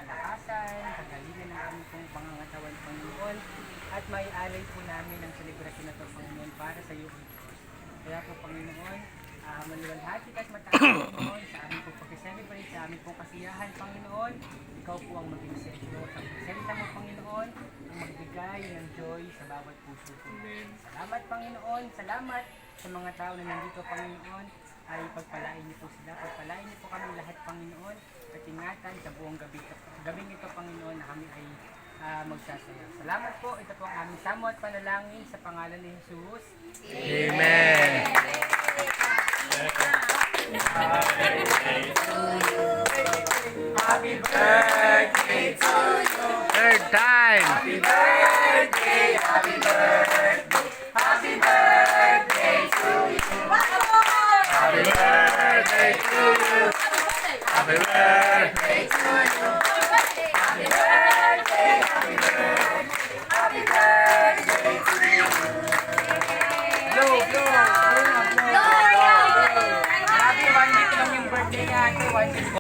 kalakasan, kagalingan ng aming pong pangangatawan, Panginoon, at may alay po namin ang selebrasyon na ito, Panginoon, para sa iyo, Diyos. Kaya po, Panginoon, maluwalhati at mataas, Panginoon, sa aming pong pag-celebrate, sa aming pong kasiyahan, Panginoon. Ikaw po ang maging sentro sa salita mo, Panginoon, ang magbigay ng joy sa bawat puso ko. Salamat, Panginoon, salamat sa mga tao na nandito, Panginoon, ay pagpalain niyo po sila, pagpalain niyo po kami lahat, Panginoon, at ingatan sa buong gabing ito, Panginoon, na kami ay magsasaya. Salamat po, ito po ang aming samo at panalangin sa pangalan ni Jesus. Amen. Happy birthday to you. Third time. Happy birthday, happy birthday, happy birthday to you. Happy birthday to you. Happy birthday to you. Happy birthday, happy birthday, happy birthday to you. Blow, blow, blow, blow. Happy 1 week lang yung birthday niya, 1 week.